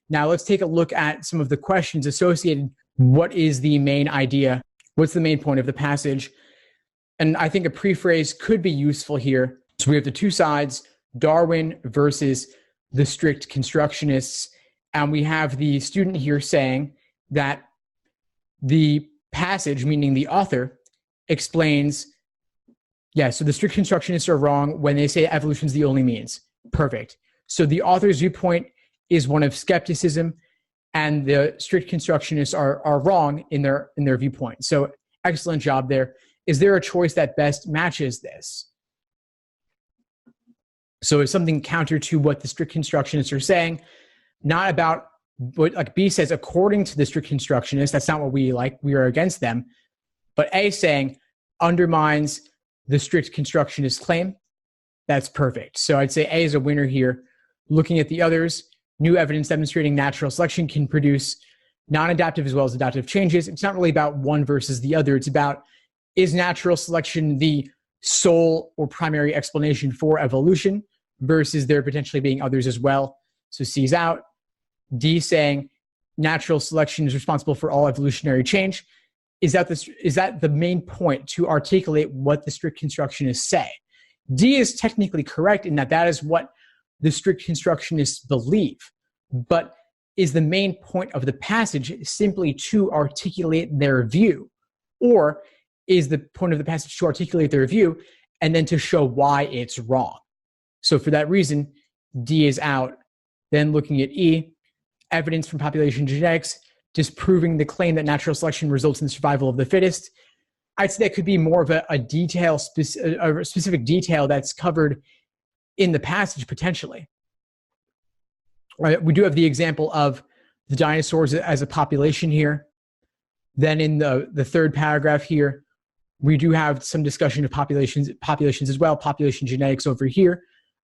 Now let's take a look at some of the questions associated. What is the main idea? What's the main point of the passage? And I think a prephrase could be useful here. So we have the two sides, Darwin versus the strict constructionists. And we have the student here saying that the passage, meaning the author, explains, so the strict constructionists are wrong when they say evolution is the only means. Perfect. So the author's viewpoint is one of skepticism, and the strict constructionists are wrong in their viewpoint. So excellent job there. Is there a choice that best matches this? So it's something counter to what the strict constructionists are saying, not about what, like B says, according to the strict constructionists, that's not what we like, we are against them. But A saying undermines the strict constructionist claim. That's perfect. So I'd say A is a winner here. Looking at the others, new evidence demonstrating natural selection can produce non-adaptive as well as adaptive changes. It's not really about one versus the other. It's about, is natural selection the sole or primary explanation for evolution versus there potentially being others as well? So C's out. D saying natural selection is responsible for all evolutionary change. Is that the main point to articulate what the strict constructionists say? D is technically correct in that that is what the strict constructionists believe. But is the main point of the passage simply to articulate their view? Or is the point of the passage to articulate their view and then to show why it's wrong? So for that reason, D is out. Then looking at E, evidence from population genetics disproving the claim that natural selection results in the survival of the fittest. I'd say that could be more of a specific detail that's covered in the passage potentially. Right? We do have the example of the dinosaurs as a population here. Then in the third paragraph here, we do have some discussion of populations as well, population genetics over here.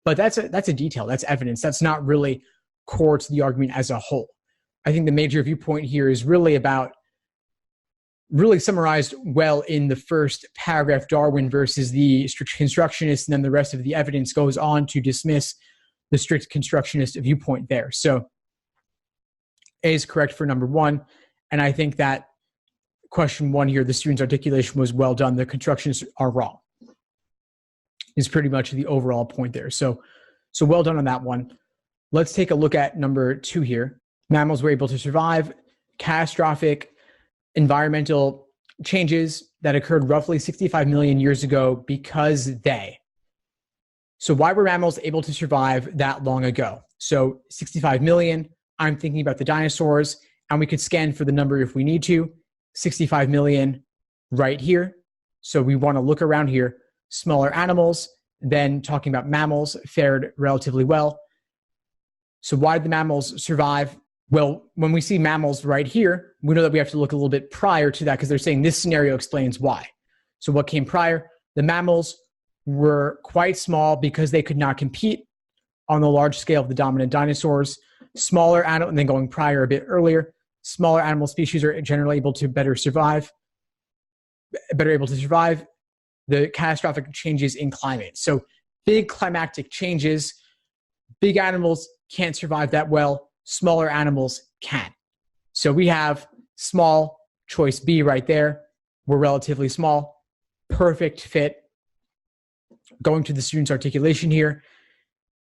But that's a detail, that's evidence. That's not really core to the argument as a whole. I think the major viewpoint here is really summarized well in the first paragraph, Darwin versus the strict constructionist, and then the rest of the evidence goes on to dismiss the strict constructionist viewpoint there. So A is correct for number one, and I think that question one here, the student's articulation was well done. The constructionists are wrong, is pretty much the overall point there. So well done on that one. Let's take a look at number two here. Mammals were able to survive catastrophic environmental changes that occurred roughly 65 million years ago because they. So why were mammals able to survive that long ago? So 65 million, I'm thinking about the dinosaurs, and we could scan for the number if we need to. 65 million right here. So we want to look around here. Smaller animals, then talking about mammals, fared relatively well. So why did the mammals survive? Well, when we see mammals right here, we know that we have to look a little bit prior to that because they're saying this scenario explains why. So what came prior? The mammals were quite small because they could not compete on the large scale of the dominant dinosaurs. Smaller animal, and then going prior a bit earlier, smaller animal species are generally able to better able to survive the catastrophic changes in climate. So big climatic changes, big animals can't survive that well. Smaller animals can. So we have small, choice B right there. We're relatively small, perfect fit. Going to the student's articulation here.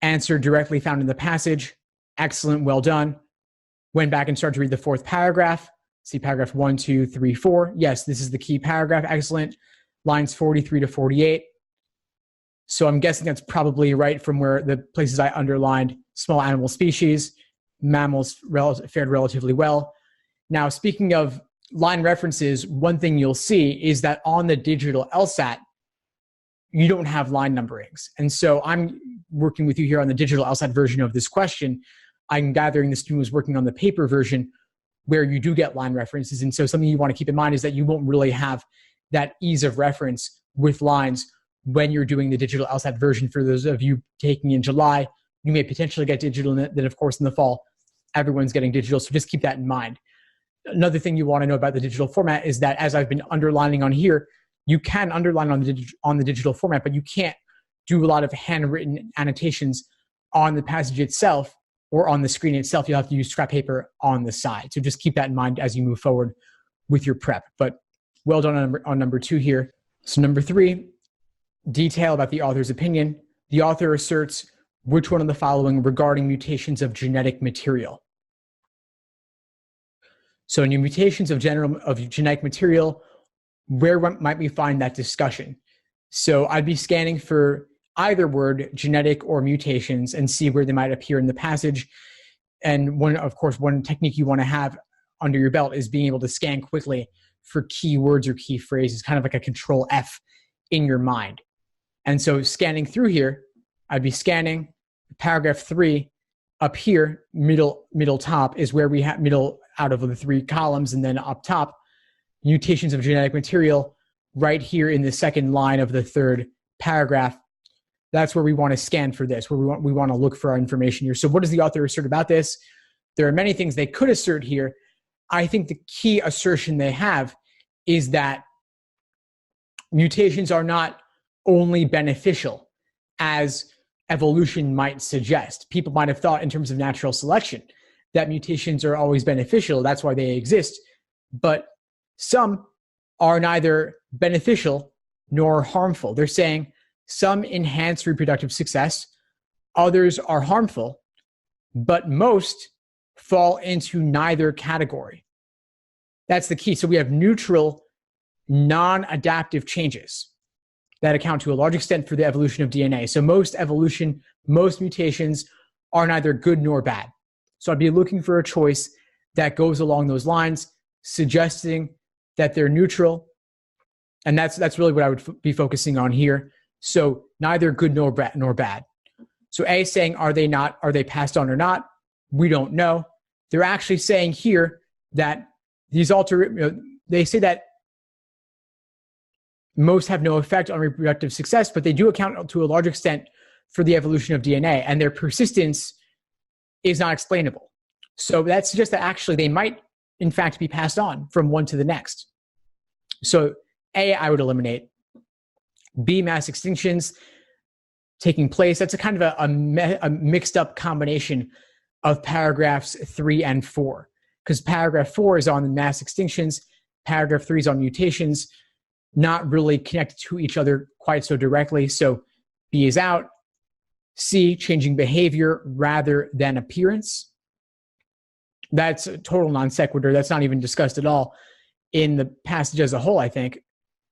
Answer directly found in the passage. Excellent, well done. Went back and started to read the fourth paragraph. See paragraph 1, 2, 3, 4. Yes, this is the key paragraph. Excellent. Lines 43 to 48. So I'm guessing that's probably right from where the places I underlined. Small animal species. Mammals fared relatively well. Now, speaking of line references, one thing you'll see is that on the digital LSAT, you don't have line numberings. And so I'm working with you here on the digital LSAT version of this question. I'm gathering the student was working on the paper version where you do get line references. And so something you want to keep in mind is that you won't really have that ease of reference with lines when you're doing the digital LSAT version. For those of you taking in July, you may potentially get digital, and then of course in the fall, everyone's getting digital. So just keep that in mind. Another thing you want to know about the digital format is that, as I've been underlining on here, you can underline on the digital format, but you can't do a lot of handwritten annotations on the passage itself or on the screen itself, you'll have to use scrap paper on the side. So just keep that in mind as you move forward with your prep. But well done on number 2 here. So number 3, detail about the author's opinion. The author asserts which one of the following regarding mutations of genetic material. So in your mutations of genetic material, where might we find that discussion? So I'd be scanning for either word, genetic or mutations, and see where they might appear in the passage. And one technique you want to have under your belt is being able to scan quickly for key words or key phrases, kind of like a control F in your mind. And so scanning through here, I'd be scanning paragraph 3 up here, middle top is where we have middle out of the 3 columns, and then up top, mutations of genetic material right here in the second line of the 3rd paragraph. That's where we want to scan for this, where we want to look for our information here. So what does the author assert about this? There are many things they could assert here. I think the key assertion they have is that mutations are not only beneficial, as evolution might suggest. People might have thought in terms of natural selection that mutations are always beneficial. That's why they exist. But some are neither beneficial nor harmful. They're saying some enhance reproductive success, others are harmful, but most fall into neither category. That's the key. So we have neutral, non-adaptive changes that account to a large extent for the evolution of DNA. So most mutations are neither good nor bad. So I'd be looking for a choice that goes along those lines, suggesting that they're neutral. And that's really what I would be focusing on here. So neither good nor bad. So A is saying, are they passed on or not? We don't know. They're actually saying here that they say that most have no effect on reproductive success, but they do account to a large extent for the evolution of DNA, and their persistence is not explainable. So that suggests that actually they might, in fact, be passed on from one to the next. So A, I would eliminate. B, mass extinctions taking place. That's a kind of a mixed up combination of paragraphs 3 and 4, because paragraph 4 is on the mass extinctions, paragraph 3 is on mutations, not really connected to each other quite so directly. So B is out. C, changing behavior rather than appearance. That's a total non sequitur. That's not even discussed at all in the passage as a whole, I think.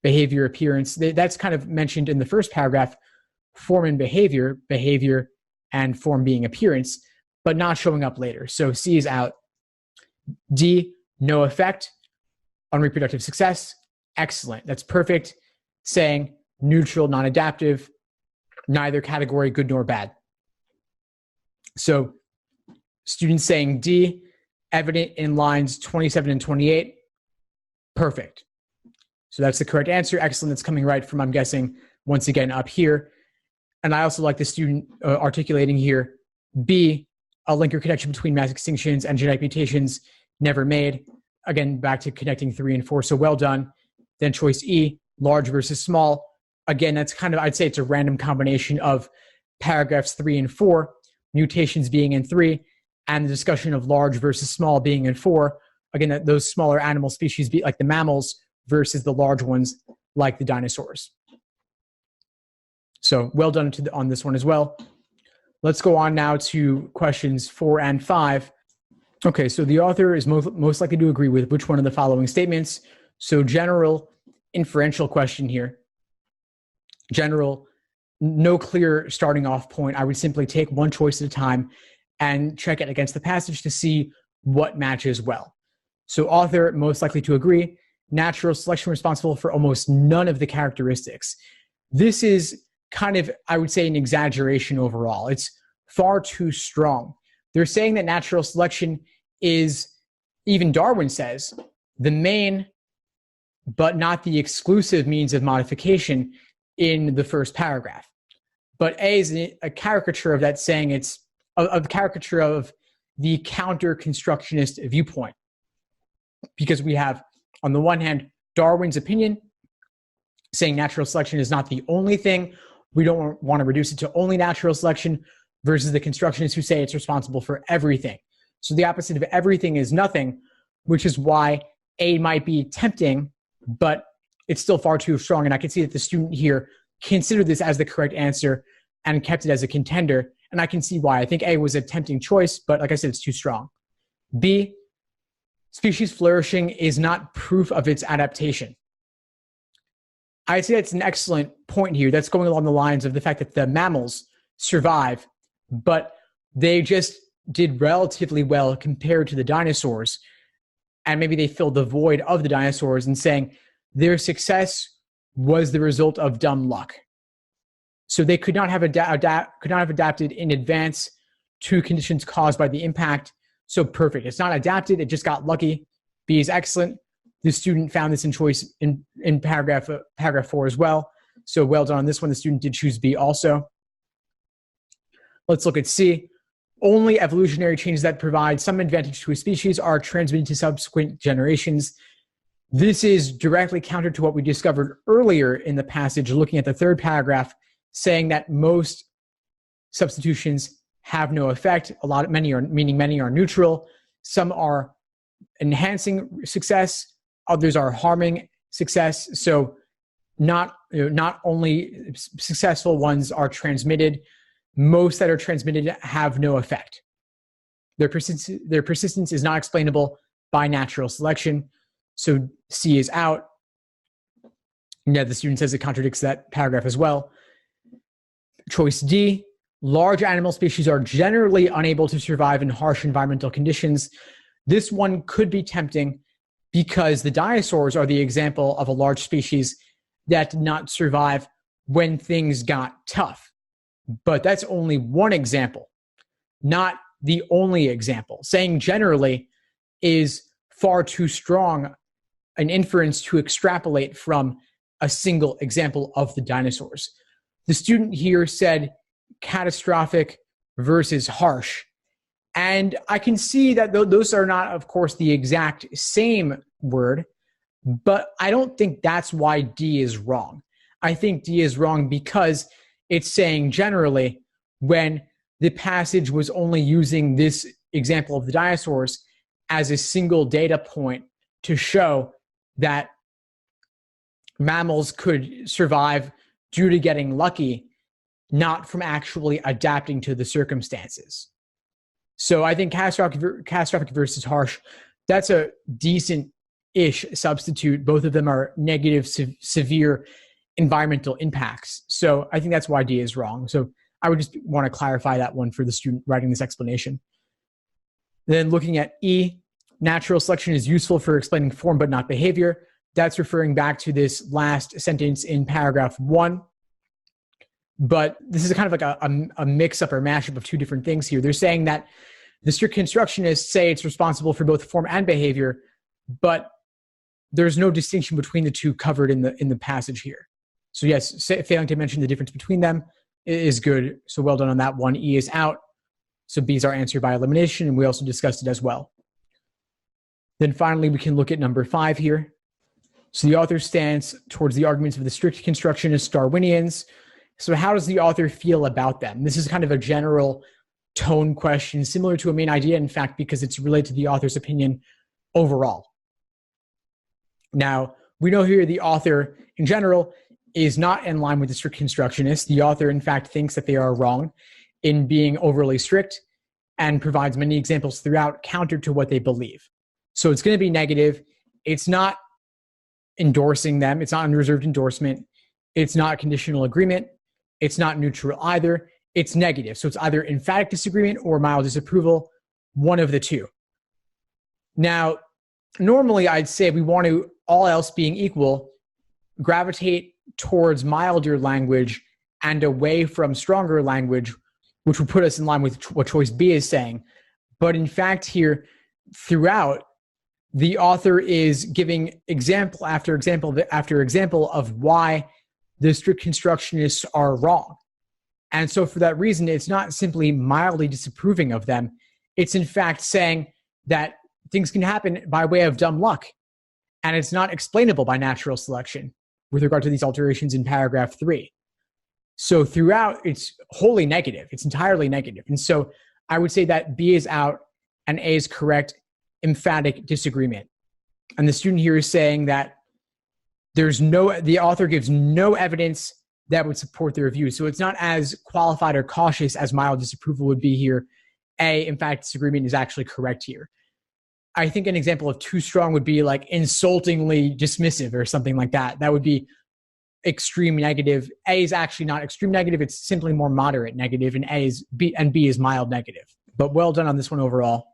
Behavior, appearance, that's kind of mentioned in the first paragraph, form and behavior, and form being appearance, but not showing up later. So C is out. D, no effect on reproductive success. Excellent. That's perfect. Saying neutral, non-adaptive, neither category, good nor bad. So students saying D, evident in lines 27 and 28. Perfect. So that's the correct answer. Excellent. That's coming right from, I'm guessing, once again, up here. And I also like the student articulating here, B, a link or connection between mass extinctions and genetic mutations never made. Again, back to connecting 3 and 4. So well done. Then choice E, large versus small. Again, that's kind of, I'd say it's a random combination of paragraphs 3 and 4, mutations being in 3, and the discussion of large versus small being in 4. Again, those smaller animal species, like the mammals, versus the large ones like the dinosaurs. So well done on this one as well. Let's go on now to questions 4 and 5. Okay, so the author is most likely to agree with which one of the following statements. So general inferential question here. General, no clear starting off point. I would simply take one choice at a time and check it against the passage to see what matches well. So author most likely to agree, natural selection responsible for almost none of the characteristics. This is kind of, I would say, an exaggeration overall. It's far too strong. They're saying that natural selection is, even Darwin says, the main but not the exclusive means of modification in the first paragraph. But A is a caricature of that, saying it's a caricature of the counter-constructionist viewpoint. Because we have, on the one hand, Darwin's opinion, saying natural selection is not the only thing. We don't want to reduce it to only natural selection. versus the constructionists who say it's responsible for everything. So the opposite of everything is nothing, which is why A might be tempting, but it's still far too strong. And I can see that the student here considered this as the correct answer and kept it as a contender. And I can see why. I think A was a tempting choice, but like I said, it's too strong. B, species flourishing is not proof of its adaptation. I'd say that's an excellent point here. That's going along the lines of the fact that the mammals survive, but they just did relatively well compared to the dinosaurs. And maybe they filled the void of the dinosaurs and saying their success was the result of dumb luck. So they could not have adapted in advance to conditions caused by the impact. So perfect. It's not adapted. It just got lucky. B is excellent. The student found this in choice in paragraph 4 as well. So well done on this one. The student did choose B also. Let's look at C. Only evolutionary changes that provide some advantage to a species are transmitted to subsequent generations. This is directly counter to what we discovered earlier in the passage, looking at the third paragraph, saying that most substitutions have no effect. Many are neutral. Some are enhancing success. Others are harming success. So not only successful ones are transmitted. Most that are transmitted have no effect. Their persistence is not explainable by natural selection. So C is out. Yeah, the student says it contradicts that paragraph as well. Choice D, large animal species are generally unable to survive in harsh environmental conditions. This one could be tempting because the dinosaurs are the example of a large species that did not survive when things got tough. But that's only one example, not the only example. Saying generally is far too strong an inference to extrapolate from a single example of the dinosaurs. The student here said catastrophic versus harsh. And I can see that those are not, of course, the exact same word, but I don't think that's why D is wrong. I think D is wrong because it's saying generally when the passage was only using this example of the dinosaurs as a single data point to show that mammals could survive due to getting lucky, not from actually adapting to the circumstances. So I think catastrophic versus harsh, that's a decent-ish substitute. Both of them are negative, severe environmental impacts. So I think that's why D is wrong. So I would just want to clarify that one for the student writing this explanation. Then looking at E, natural selection is useful for explaining form but not behavior. That's referring back to this last sentence in paragraph 1. But this is kind of like a mix-up or mashup of two different things here. They're saying that the strict constructionists say it's responsible for both form and behavior, but there's no distinction between the two covered in the passage here. So yes, failing to mention the difference between them is good. So well done on that one. E is out. So B is our answer by elimination, and we also discussed it as well. Then finally, we can look at number 5 here. So the author stands towards the arguments of the strict constructionist Darwinians. So how does the author feel about them? This is kind of a general tone question, similar to a main idea, in fact, because it's related to the author's opinion overall. Now, we know here the author, in general, is not in line with the strict constructionists. The author, in fact, thinks that they are wrong in being overly strict and provides many examples throughout counter to what they believe. So it's going to be negative. It's not endorsing them. It's not unreserved endorsement. It's not conditional agreement. It's not neutral either. It's negative. So it's either emphatic disagreement or mild disapproval, one of the two. Now, normally I'd say we want to, all else being equal, gravitate towards milder language and away from stronger language, which would put us in line with what choice B is saying. But in fact here, throughout, the author is giving example after example after example of why the strict constructionists are wrong. And so for that reason, it's not simply mildly disapproving of them. It's in fact saying that things can happen by way of dumb luck. And it's not explainable by natural selection with regard to these alterations in paragraph 3. So throughout, it's wholly negative. It's entirely negative. And so I would say that B is out and A is correct. Emphatic disagreement. And the student here is saying that the author gives no evidence that would support their view. So it's not as qualified or cautious as mild disapproval would be here. A, in fact, disagreement is actually correct here. I think an example of too strong would be like insultingly dismissive or something like that. That would be extreme negative. A is actually not extreme negative. It's simply more moderate negative, and B is mild negative. But well done on this one overall.